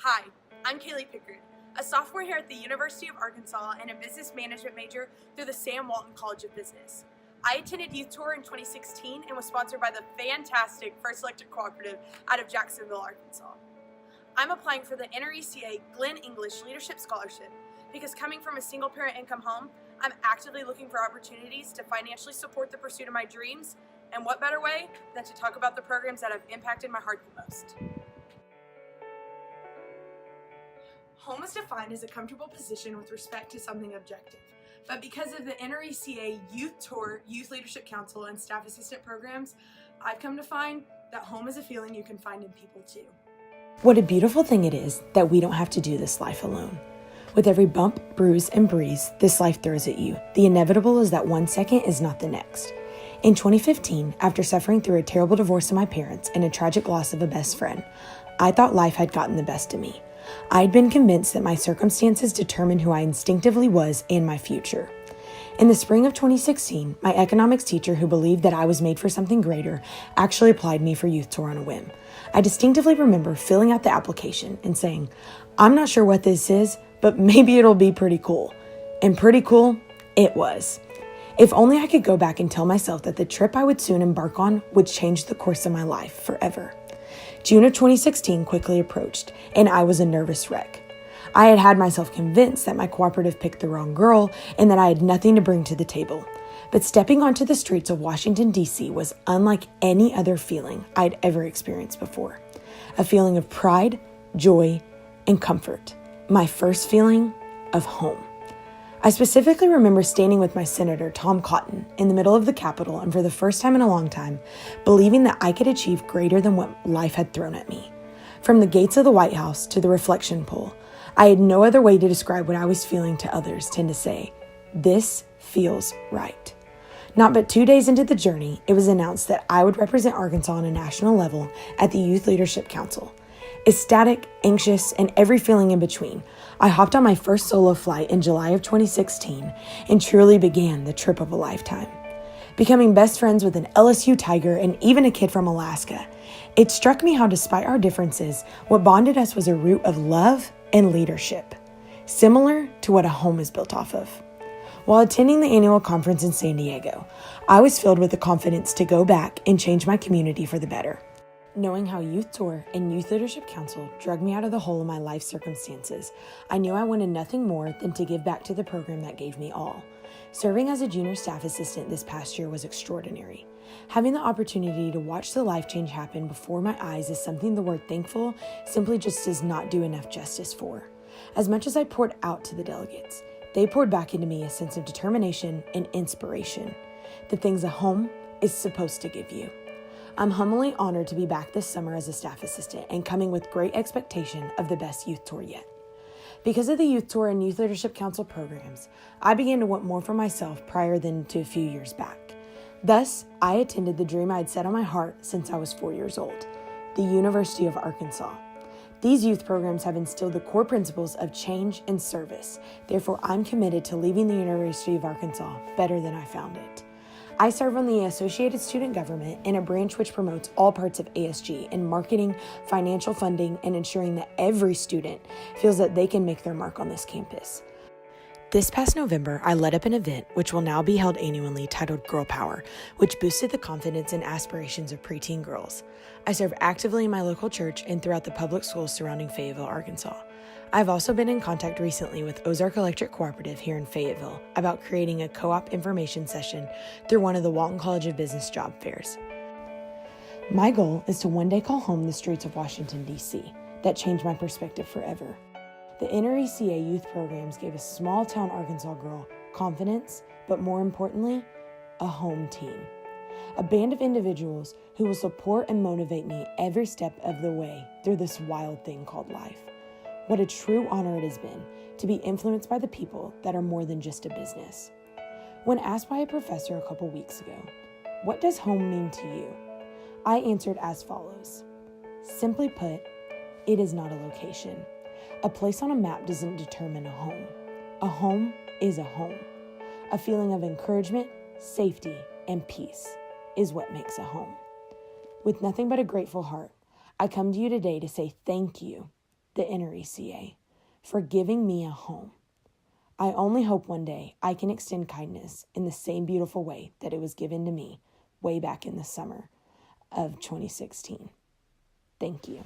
Hi, I'm Kaylee Pickard, a sophomore here at the University of Arkansas and a business management major through the Sam Walton College of Business. I attended Youth Tour in 2016 and was sponsored by the fantastic First Electric Cooperative out of Jacksonville, Arkansas. I'm applying for the NRECA Glenn English Leadership Scholarship because coming from a single-parent income home, I'm actively looking for opportunities to financially support the pursuit of my dreams, and what better way than to talk about the programs that have impacted my heart the most. Home is defined as a comfortable position with respect to something objective. But because of the NRECA Youth Tour, Youth Leadership Council, and Staff Assistant programs, I've come to find that home is a feeling you can find in people too. What a beautiful thing it is that we don't have to do this life alone. With every bump, bruise, and breeze this life throws at you, the inevitable is that 1 second is not the next. In 2015, after suffering through a terrible divorce of my parents and a tragic loss of a best friend, I thought life had gotten the best of me. I'd been convinced that my circumstances determined who I instinctively was and my future. In the spring of 2016, my economics teacher, who believed that I was made for something greater, actually applied me for Youth Tour on a whim. I distinctively remember filling out the application and saying, "I'm not sure what this is, but maybe it'll be pretty cool." And pretty cool, it was. If only I could go back and tell myself that the trip I would soon embark on would change the course of my life forever. June of 2016 quickly approached, and I was a nervous wreck. I had had myself convinced that my cooperative picked the wrong girl and that I had nothing to bring to the table. But stepping onto the streets of Washington, D.C. was unlike any other feeling I'd ever experienced before. A feeling of pride, joy, and comfort. My first feeling of home. I specifically remember standing with my senator, Tom Cotton, in the middle of the Capitol, and for the first time in a long time, believing that I could achieve greater than what life had thrown at me. From the gates of the White House to the reflection pool, I had no other way to describe what I was feeling to others than to say, "This feels right." Not but 2 days into the journey, it was announced that I would represent Arkansas on a national level at the Youth Leadership Council. Ecstatic, anxious, and every feeling in between, I hopped on my first solo flight in July of 2016 and truly began the trip of a lifetime. Becoming best friends with an LSU Tiger and even a kid from Alaska, it struck me how despite our differences, what bonded us was a root of love and leadership, similar to what a home is built off of. While attending the annual conference in San Diego, I was filled with the confidence to go back and change my community for the better. Knowing how Youth Tour and Youth Leadership Council drug me out of the hole of my life circumstances, I knew I wanted nothing more than to give back to the program that gave me all. Serving as a junior staff assistant this past year was extraordinary. Having the opportunity to watch the life change happen before my eyes is something the word thankful simply just does not do enough justice for. As much as I poured out to the delegates, they poured back into me a sense of determination and inspiration, the things a home is supposed to give you. I'm humbly honored to be back this summer as a staff assistant and coming with great expectation of the best youth tour yet. Because of the Youth Tour and Youth Leadership Council programs, I began to want more for myself prior than to a few years back. Thus, I attended the dream I had set on my heart since I was 4 years old, the University of Arkansas. These youth programs have instilled the core principles of change and service. Therefore, I'm committed to leaving the University of Arkansas better than I found it. I serve on the Associated Student Government in a branch which promotes all parts of ASG in marketing, financial funding, and ensuring that every student feels that they can make their mark on this campus. This past November, I led up an event which will now be held annually titled Girl Power, which boosted the confidence and aspirations of preteen girls. I serve actively in my local church and throughout the public schools surrounding Fayetteville, Arkansas. I've also been in contact recently with Ozark Electric Cooperative here in Fayetteville about creating a co-op information session through one of the Walton College of Business job fairs. My goal is to one day call home the streets of Washington, D.C. that changed my perspective forever. The NRECA youth programs gave a small town Arkansas girl confidence, but more importantly, a home team. A band of individuals who will support and motivate me every step of the way through this wild thing called life. What a true honor it has been to be influenced by the people that are more than just a business. When asked by a professor a couple weeks ago, "What does home mean to you?" I answered as follows. Simply put, it is not a location. A place on a map doesn't determine a home. A home is a home. A feeling of encouragement, safety, and peace is what makes a home. With nothing but a grateful heart, I come to you today to say thank you. the inner ECA, for giving me a home. I only hope one day I can extend kindness in the same beautiful way that it was given to me way back in the summer of 2016. Thank you.